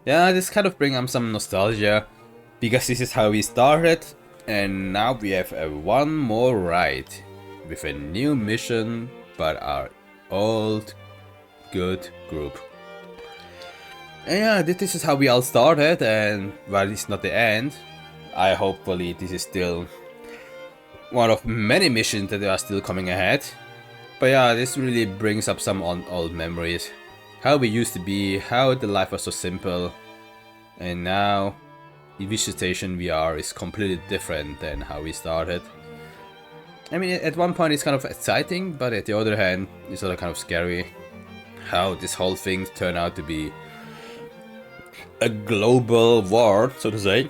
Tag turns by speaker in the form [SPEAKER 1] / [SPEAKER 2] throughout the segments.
[SPEAKER 1] Yeah, this kind of brings up some nostalgia, because this is how we started, and now we have one more ride, with a new mission, but our old good group. And yeah, this is how we all started, and while it's not the end, hopefully this is still one of many missions that are still coming ahead. But yeah, this really brings up some old memories. How we used to be, how the life was so simple, and now the visitation we are is completely different than how we started. I mean, at one point it's kind of exciting, but at the other hand, it's also kind of scary how this whole thing turned out to be a global war, so to say.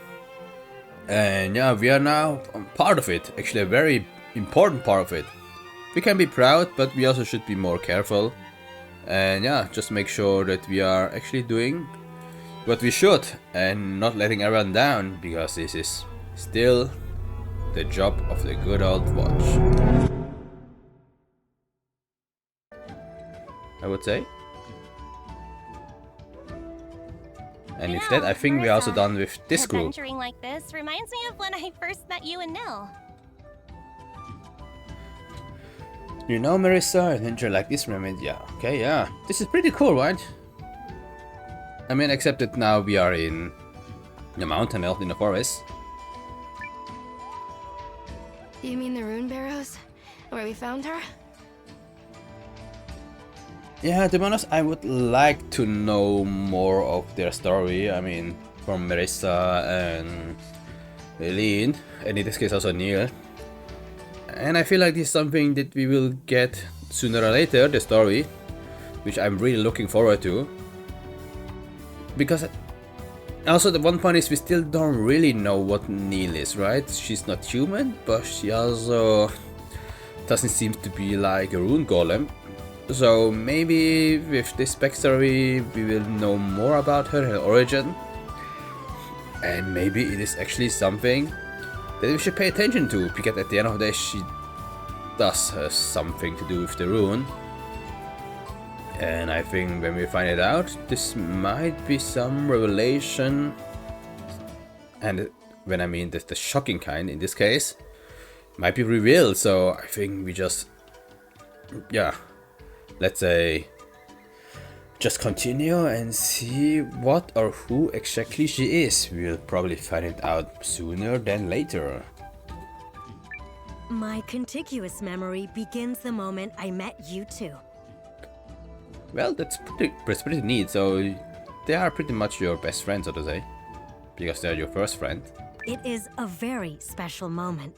[SPEAKER 1] And yeah, we are now part of it, actually a very important part of it. We can be proud, but we also should be more careful. And yeah, just make sure that we are actually doing what we should and not letting everyone down, because this is still the job of the good old watch, I would say. And with that, I think we're also done with this group.
[SPEAKER 2] Adventuring like this reminds me of when I first met you and Nil.
[SPEAKER 1] You know, Marissa, adventure like this reminds, yeah, okay, yeah. This is pretty cool, right? I mean, except that now we are in the mountain elf in the forest.
[SPEAKER 3] You mean the rune barrows? Where we found her?
[SPEAKER 1] Yeah, to be honest, I would like to know more of their story. I mean, from Marissa and Eileen, and in this case also Neil. And I feel like this is something that we will get sooner or later, the story, which I'm really looking forward to. Because also the one point is we still don't really know what Neil is, right? She's not human, but she also doesn't seem to be like a rune golem. So maybe with this backstory we will know more about her origin. And maybe it is actually something that we should pay attention to, because at the end of the day she does have something to do with the rune. And I think when we find it out, this might be some revelation. And when I mean the shocking kind in this case, might be revealed. So I think we just, yeah, let's say, just continue and see what or who exactly she is. We'll probably find it out sooner than later.
[SPEAKER 4] My contiguous memory begins the moment I met you two.
[SPEAKER 1] Well, that's pretty neat. So they are pretty much your best friends, so to say, because they're your first friend.
[SPEAKER 4] It is a very special moment.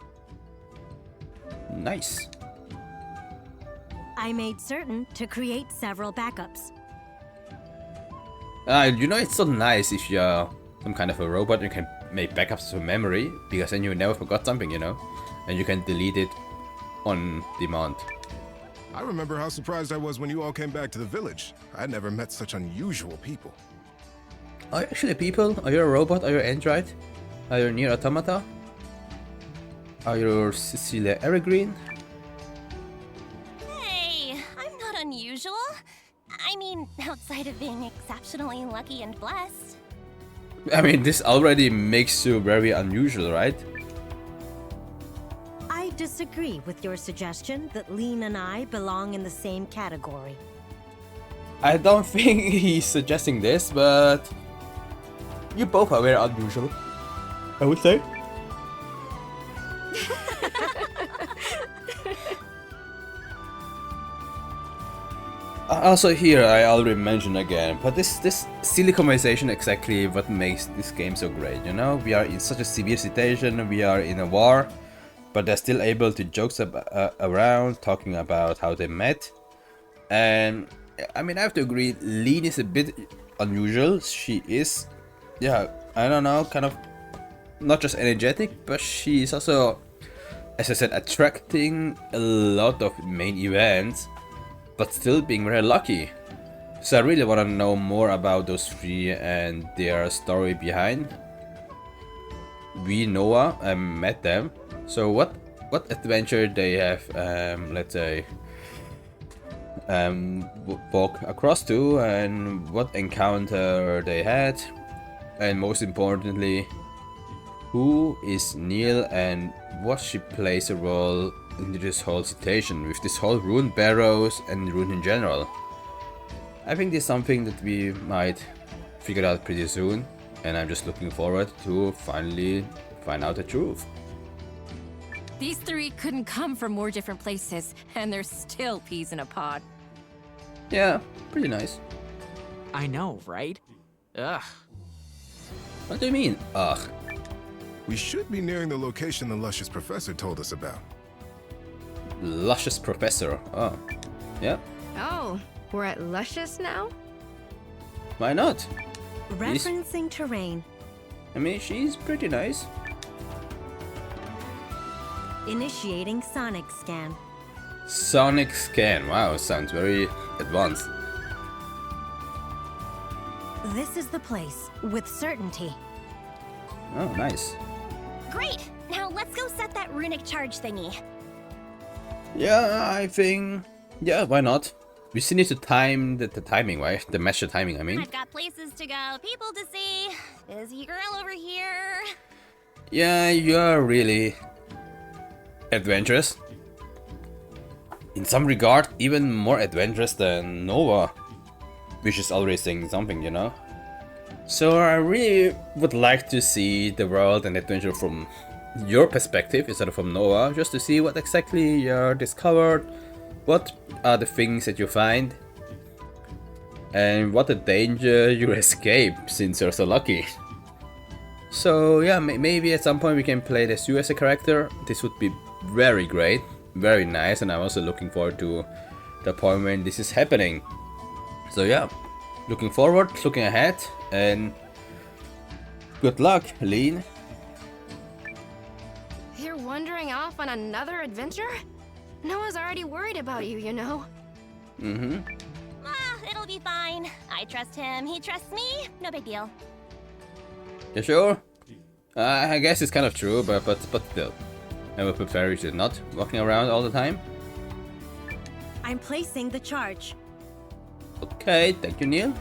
[SPEAKER 1] Nice.
[SPEAKER 4] I made certain to create several backups.
[SPEAKER 1] You know, it's so nice if you're some kind of a robot and you can make backups to memory, because then you never forgot something, you know, and you can delete it on demand.
[SPEAKER 5] I remember how surprised I was when you all came back to the village. I'd never met such unusual people.
[SPEAKER 1] Are you actually people? Are you a robot? Are you an android? Are you near automata? Are you Cecilia Evergreen?
[SPEAKER 2] Hey, I'm not unusual. I mean, outside of being exceptionally lucky and blessed.
[SPEAKER 1] I mean, this already makes you very unusual, right?
[SPEAKER 4] I disagree with your suggestion that Lean and I belong in the same category.
[SPEAKER 1] I don't think he's suggesting this, but you both are very unusual, I would say. Also here, I already mentioned again, but this silly conversation exactly what makes this game so great, you know? We are in such a severe situation, we are in a war, but they're still able to joke around, talking about how they met. And I mean, I have to agree, Lean is a bit unusual. She is, yeah, I don't know, kind of not just energetic, but she's also, as I said, attracting a lot of main events, but still being very lucky. So I really want to know more about those three and their story behind. We Noah met them. So what adventure they have, let's say, walk across to, and what encounter they had, And most importantly, who is Neil and what she plays a role into this whole situation with this whole rune barrows and rune in general. I think this is something that we might figure out pretty soon, and I'm just looking forward to finally find out the truth.
[SPEAKER 6] These three couldn't come from more different places, and they're still peas in a pod.
[SPEAKER 1] Yeah, pretty nice.
[SPEAKER 7] I know, right? Ugh.
[SPEAKER 1] What do you mean, ugh?
[SPEAKER 5] We should be nearing the location the luscious professor told us about.
[SPEAKER 1] Luscious professor, oh. Yeah,
[SPEAKER 3] Oh, we're at Luscious now?
[SPEAKER 1] why not?
[SPEAKER 4] Referencing terrain.
[SPEAKER 1] I mean, she's pretty nice.
[SPEAKER 4] Initiating sonic scan.
[SPEAKER 1] Sonic scan, wow, sounds very advanced.
[SPEAKER 4] This is the place, with certainty.
[SPEAKER 1] Oh, nice.
[SPEAKER 2] Great! Now let's go set that runic charge thingy.
[SPEAKER 1] Yeah, I think... yeah, why not? We still need to time the timing, right? The measure timing, I mean.
[SPEAKER 2] I've got places to go, people to see. Busy girl over here.
[SPEAKER 1] Yeah, you're really adventurous. In some regard, even more adventurous than Nova. Which is already saying something, you know? So I really would like to see the world and adventure from your perspective instead of from Nova, just to see what exactly you discovered, what are the things that you find, and what the danger you escape since you're so lucky. So yeah, maybe at some point we can play as you as a character. This would be very great, very nice, and I'm also looking forward to the point when this is happening. So yeah, looking forward, looking ahead, and good luck, Lean.
[SPEAKER 3] You're wandering off on another adventure? Noah's already worried about you, you know.
[SPEAKER 1] Mm-hmm.
[SPEAKER 2] Ah, it'll be fine. I trust him, he trusts me. No big deal.
[SPEAKER 1] You sure? I guess it's kind of true, but still. I would prefer you to not walking around all the time.
[SPEAKER 4] I'm placing the charge.
[SPEAKER 1] Okay, thank you, Neil.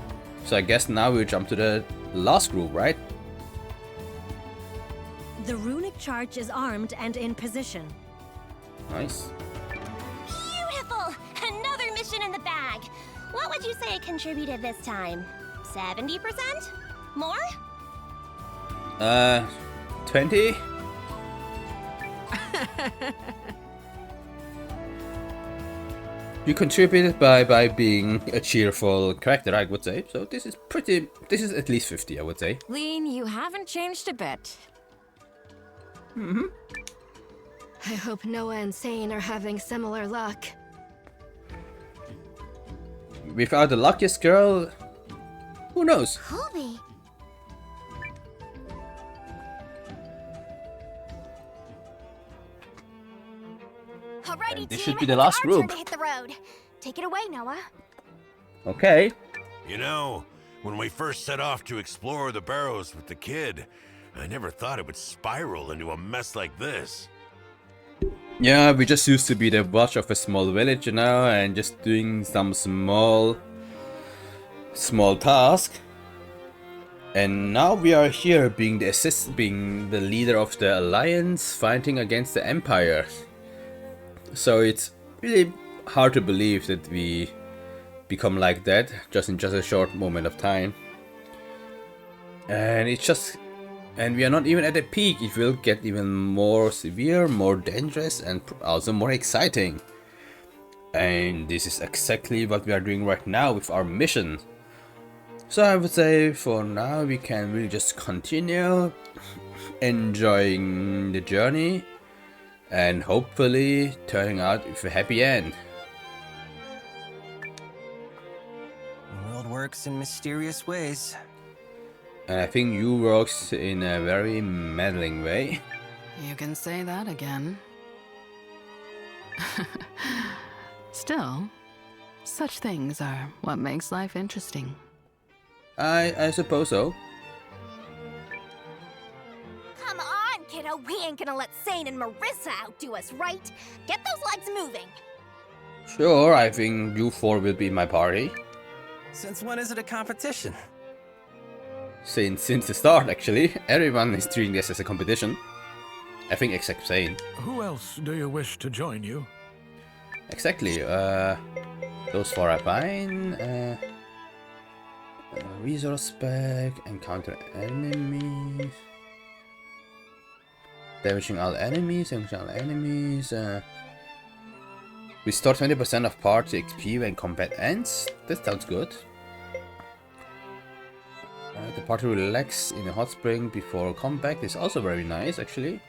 [SPEAKER 1] So I guess now we'll jump to the last group, right?
[SPEAKER 4] The runic charge is armed and in position.
[SPEAKER 1] Nice.
[SPEAKER 2] Beautiful! Another mission in the bag. What would you say it contributed this time? 70%? More?
[SPEAKER 1] 20? You contributed by being a cheerful character, I would say. So this is at least 50, I would say.
[SPEAKER 6] Lean, you haven't changed a bit.
[SPEAKER 3] I hope Noah and Sane are having similar luck.
[SPEAKER 1] Without the luckiest girl, who knows?
[SPEAKER 2] Colby. Alrighty,
[SPEAKER 1] This
[SPEAKER 2] team,
[SPEAKER 1] should be the last
[SPEAKER 2] it's our turn
[SPEAKER 1] group.
[SPEAKER 2] to hit the road. Take it away, Noah.
[SPEAKER 1] Okay.
[SPEAKER 8] You know, when we first set off to explore the barrows with the kid, I never thought it would spiral into a mess like this.
[SPEAKER 1] Yeah, we just used to be the watch of a small village, you know, and just doing some small task. And now we are here being the leader of the alliance, fighting against the empire. So it's really hard to believe that we become like that just in a short moment of time. And we are not even at the peak. It will get even more severe, more dangerous, and also more exciting. And this is exactly what we are doing right now with our mission. So I would say for now we can really just continue enjoying the journey and hopefully turning out with a happy end.
[SPEAKER 9] The world works in mysterious ways.
[SPEAKER 1] And I think you works in a very meddling way.
[SPEAKER 10] You can say that again. Still, such things are what makes life interesting.
[SPEAKER 1] I suppose so.
[SPEAKER 2] Come on, kiddo. We ain't gonna let Sane and Marissa outdo us, right? Get those legs moving.
[SPEAKER 1] Sure, I think you four will be my party.
[SPEAKER 9] Since when is it a competition?
[SPEAKER 1] since the start actually. Everyone is treating this as a competition. I think except Zane.
[SPEAKER 11] Who else do you wish to join you?
[SPEAKER 1] Exactly. Those four are fine. Resource pack, encounter enemies. Damaging all enemies, restore 20% of party XP when combat ends. That sounds good. The party relax in a hot spring before combat is also very nice actually.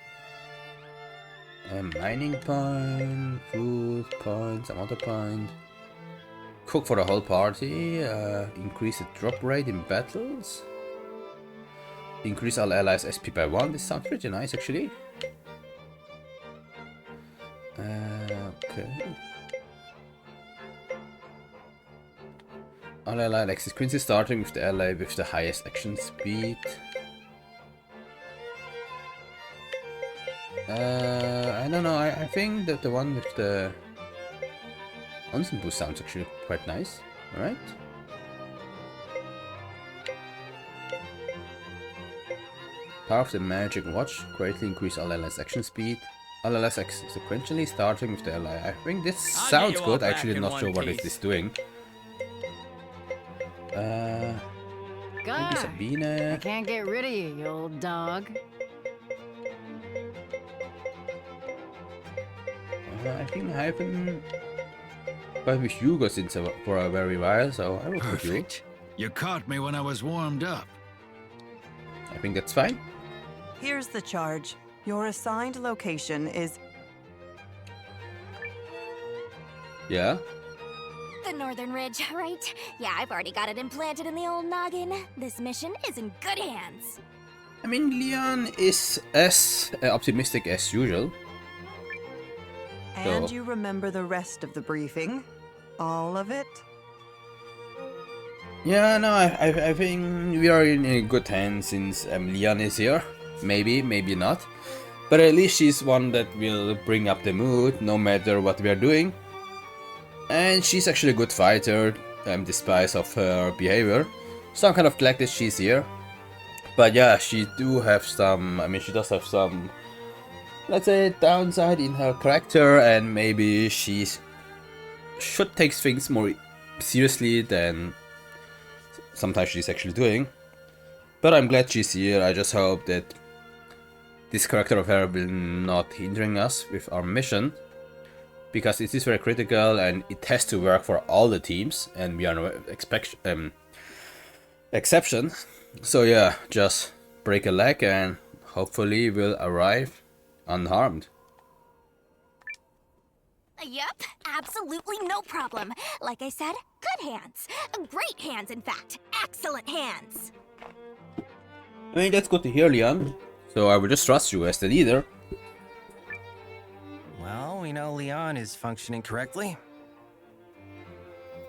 [SPEAKER 1] Mining point, food point, some other point. Cook for the whole party, increase the drop rate in battles. Increase all allies SP by 1, this sounds pretty nice actually. Okay. All ally like sequences starting with the ally with the highest action speed. I don't know, I think that the one with the onsen boost sounds actually quite nice, alright? Power of the magic watch, greatly increase all allies action speed. All allies sequentially starting with the ally. I think this sounds good, actually not sure what it is doing. Maybe Sabina.
[SPEAKER 10] I can't get rid of you, you old dog.
[SPEAKER 1] I think I haven't played with Hugo since for a very while, so I will put you.
[SPEAKER 11] You caught me when I was warmed up.
[SPEAKER 1] I think that's fine.
[SPEAKER 12] Here's the charge. Your assigned location is...
[SPEAKER 1] Yeah?
[SPEAKER 2] The Northern Ridge, right? Yeah, I've already got it implanted in the old noggin. This mission is in good hands.
[SPEAKER 1] I mean, Leon is as optimistic as usual.
[SPEAKER 12] And
[SPEAKER 1] So-
[SPEAKER 12] you remember the rest of the briefing? All of it?
[SPEAKER 1] Yeah, no, I think we are in good hands since Leon is here. Maybe, maybe not. But at least she's one that will bring up the mood no matter what we are doing. And she's actually a good fighter, despite of her behavior. So I'm kind of glad that she's here. But yeah, she does have some, let's say, downside in her character, and maybe she should take things more seriously than sometimes she's actually doing. But I'm glad she's here. I just hope that this character of her will not hindering us with our mission, because it is very critical and it has to work for all the teams, and we are no exception. So yeah, just break a leg and hopefully we'll arrive unharmed.
[SPEAKER 2] Yep, absolutely no problem. Like I said, good hands. Great hands, in fact. Excellent hands.
[SPEAKER 1] I mean, that's good to hear, Leon. So I will just trust you as the leader.
[SPEAKER 9] Well, we know Leon is functioning correctly.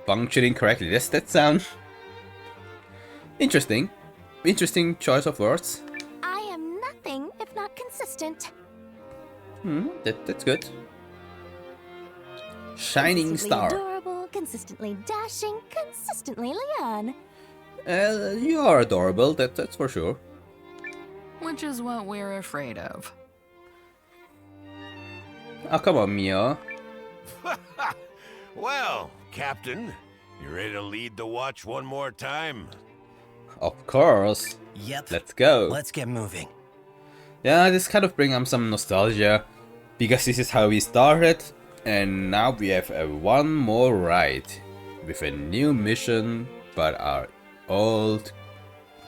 [SPEAKER 1] Functioning correctly. That sounds interesting. Interesting choice of words.
[SPEAKER 2] I am nothing if not consistent.
[SPEAKER 1] That's good. Shining
[SPEAKER 2] Consistently
[SPEAKER 1] star.
[SPEAKER 2] adorable, consistently dashing, consistently Leon.
[SPEAKER 1] You are adorable, that's for sure.
[SPEAKER 10] Which is what we're afraid of.
[SPEAKER 1] Oh, come on, Mia.
[SPEAKER 8] Well, Captain, you ready to lead the watch one more time?
[SPEAKER 1] Of course.
[SPEAKER 9] Yep.
[SPEAKER 1] Let's go.
[SPEAKER 9] Let's get moving.
[SPEAKER 1] Yeah, this kind of brings some nostalgia, because this is how we started, and now we have one more ride with a new mission, but our old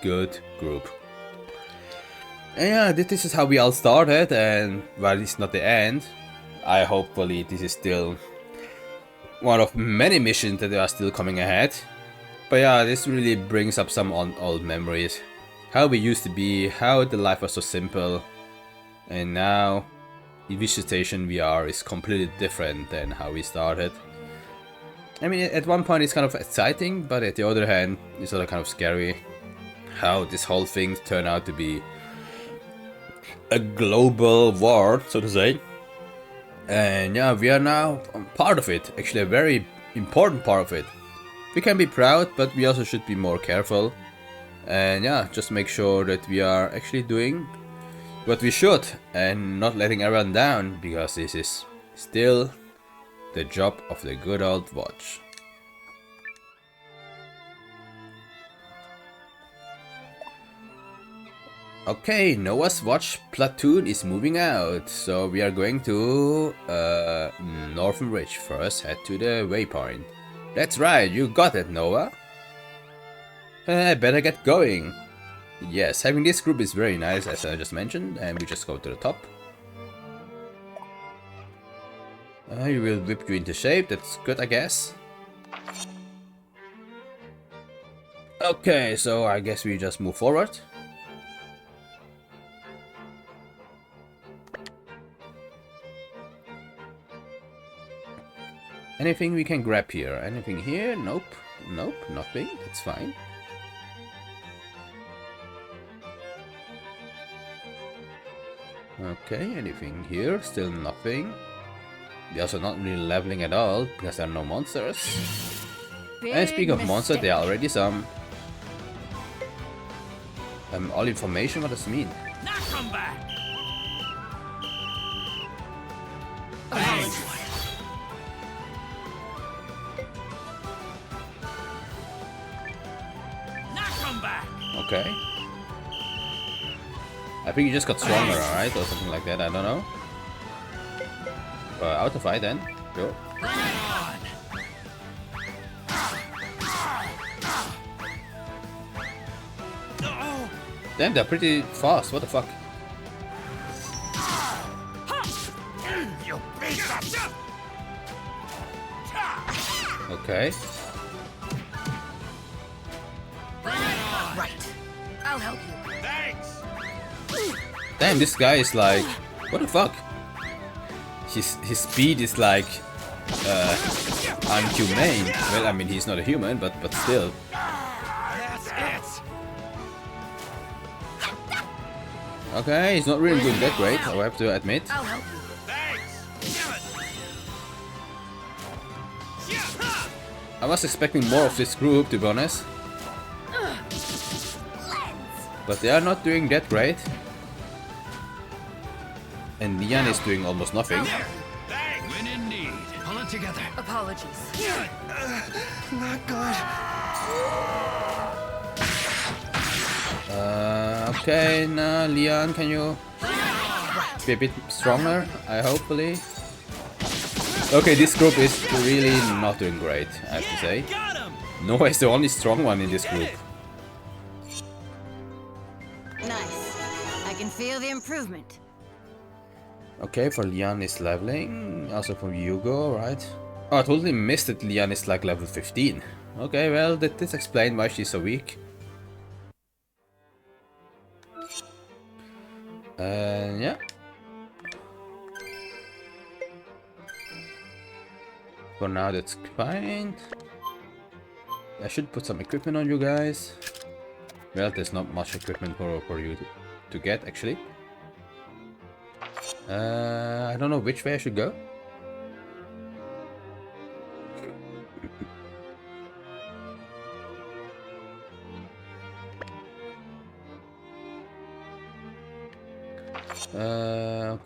[SPEAKER 1] good group. And yeah, this is how we all started, and while it's not the end, hopefully this is still one of many missions that are still coming ahead. But yeah, this really brings up some old memories. How we used to be, how the life was so simple, and now the situation we are is completely different than how we started. I mean, at one point it's kind of exciting, but at the other hand, it's also kind of scary how this whole thing turned out to be a global war, so to say. And yeah, we are now part of it, actually a very important part of it. We can be proud, but we also should be more careful. And yeah, just make sure that we are actually doing what we should and not letting everyone down, because this is still the job of the good old watch. Okay, Noah's Watch platoon is moving out, so we are going to Northern Ridge. First, head to the waypoint. That's right, you got it, Noah. Better get going. Yes, having this group is very nice, as I just mentioned, and we just go to the top. You will whip you into shape, that's good, I guess. Okay, so I guess we just move forward. Anything we can grab here? Anything here? Nope. Nope, nothing. That's fine. Okay, anything here? Still nothing. They're also not really leveling at all because there are no monsters. And speaking of monsters, there are already some. All information, what does it mean?
[SPEAKER 11] Not come back.
[SPEAKER 1] Okay. I think you just got stronger, alright? Or something like that, I don't know. Out of fight then. Sure. Damn, they're pretty fast, what the fuck? Okay.
[SPEAKER 3] I'll help you.
[SPEAKER 8] Thanks.
[SPEAKER 1] Damn, this guy is like, what the fuck? His speed is like unhumane. Well, I mean, he's not a human, but still.
[SPEAKER 11] That's it.
[SPEAKER 1] Okay, he's not really doing that great, I have to admit.
[SPEAKER 3] I'll help you.
[SPEAKER 1] I was expecting more of this group, to be honest. But they are not doing that great. And Leon is doing almost nothing.
[SPEAKER 11] When in need, pull it together.
[SPEAKER 3] Apologies.
[SPEAKER 9] Not good.
[SPEAKER 1] Okay, now Leon, can you be a bit stronger? Hopefully. Okay, this group is really not doing great, I have to say. Noah is the only strong one in this group.
[SPEAKER 4] Nice. I can feel the improvement.
[SPEAKER 1] Okay, for Leon is leveling. Also for Hugo, right? Oh, I totally missed that Leon is like level 15. Okay, well, this explains why she's so weak. Yeah. For now, that's fine. I should put some equipment on you guys. Well, there's not much equipment for you to get, actually. I don't know which way I should go.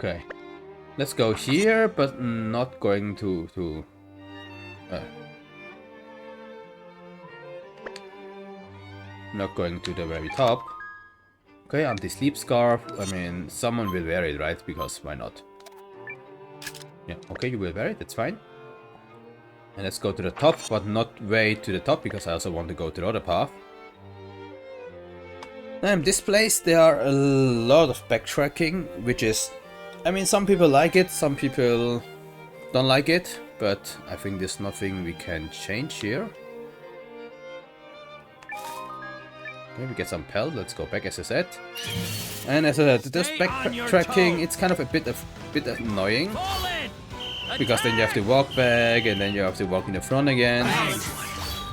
[SPEAKER 1] Okay. Let's go here, but not going to not going to the very top. Okay, anti-sleep scarf. I mean, someone will wear it, right? Because why not? Yeah, okay, you will wear it, that's fine. And let's go to the top, but not way to the top, because I also want to go to the other path. This place, there are a lot of backtracking, which is... I mean, some people like it, some people don't like it, but I think there's nothing we can change here. Okay, we get some pelt, let's go back as I said. And as I said, this backtracking, it's kind of a bit annoying. Because then you have to walk back, and then you have to walk in the front again.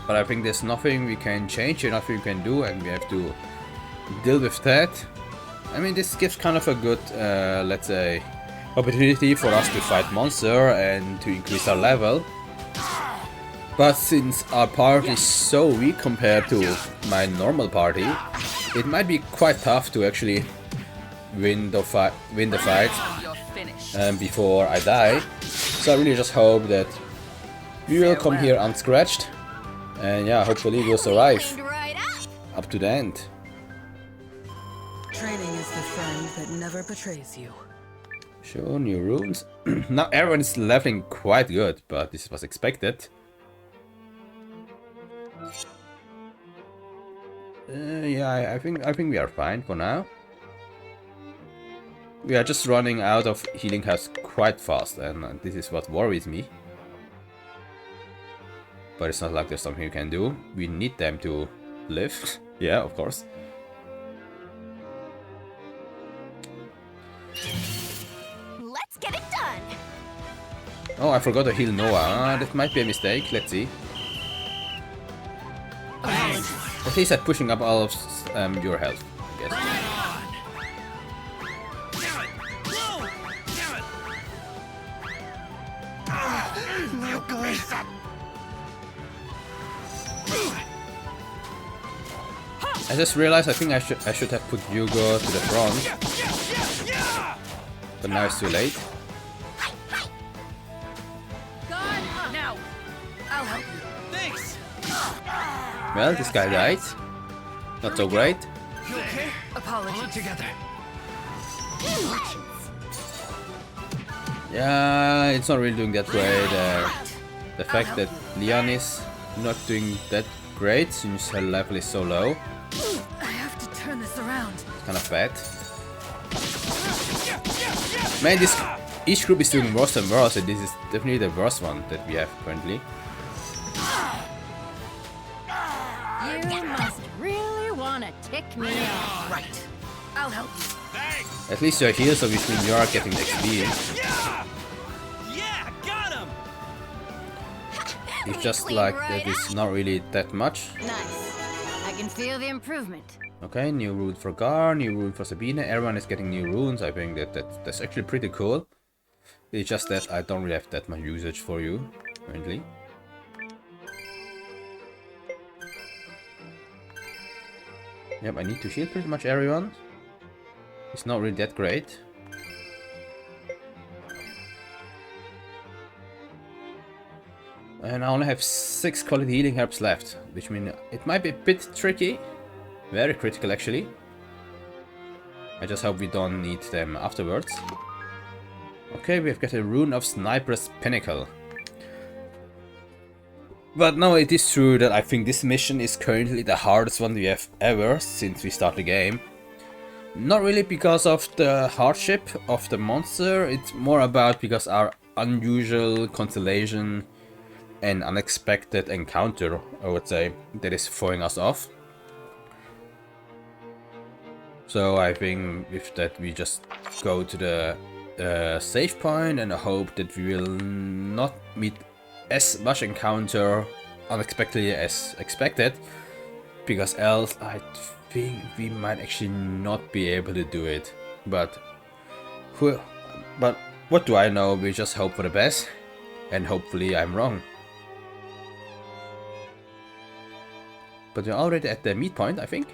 [SPEAKER 1] But I think there's nothing we can change here, nothing we can do, and we have to deal with that. I mean, this gives kind of a good, let's say, opportunity for us to fight monster and to increase our level. But since our party is so weak compared to my normal party, it might be quite tough to actually win the fight before I die. So I really just hope that we will come here unscratched, and yeah, hopefully we'll survive up to the end.
[SPEAKER 13] Training is the friend that never betrays you.
[SPEAKER 1] Sure, new runes. Now everyone is leveling quite good, but this was expected. Yeah, I think we are fine for now. We are just running out of healing herbs quite fast, and this is what worries me. But it's not like there's something you can do. We need them to live. Yeah, of course.
[SPEAKER 2] Let's get it done.
[SPEAKER 1] Oh, I forgot to heal Noah. That might be a mistake. Let's see. At least I'm pushing up all of your health, I guess. I just realized I think I should have put Hugo to the front, but now it's too late.
[SPEAKER 3] Now, I'll help you. Thanks.
[SPEAKER 1] Well, this guy died. Not so great.
[SPEAKER 11] You okay?
[SPEAKER 3] Apologies.
[SPEAKER 11] Pull it together.
[SPEAKER 1] Yeah, it's not really doing that great. The fact that Leon is not doing that great since her level is so low.
[SPEAKER 13] I have to turn this around.
[SPEAKER 1] It's kind of bad. Man, each group is doing worse and worse, and this is definitely the worst one that we have currently.
[SPEAKER 6] You must really want to tick me off.
[SPEAKER 3] Right. I'll help you.
[SPEAKER 11] Thanks.
[SPEAKER 1] At least you're here, so which means you are getting the XP.
[SPEAKER 11] Yeah, got him.
[SPEAKER 1] It's just like that is not really that much.
[SPEAKER 6] Nice. I can feel the improvement.
[SPEAKER 1] Okay, new rune for Gar, new rune for Sabine. Everyone is getting new runes. I think that's actually pretty cool. It's just that I don't really have that much usage for you currently. Yep, I need to heal pretty much everyone. It's not really that great. And I only have 6 quality healing herbs left, which means it might be a bit tricky. Very critical actually. I just hope we don't need them afterwards. Okay, we've got a rune of Sniper's Pinnacle. But no, it is true that I think this mission is currently the hardest one we have ever since we start the game. Not really because of the hardship of the monster, it's more about because our unusual constellation and unexpected encounter, I would say, that is throwing us off. So I think with that we just go to the save point and hope that we will not meet as much encounter unexpectedly as expected, because else I think we might actually not be able to do it. But what do I know? We just hope for the best, and hopefully I'm wrong. But we're already at the midpoint, I think.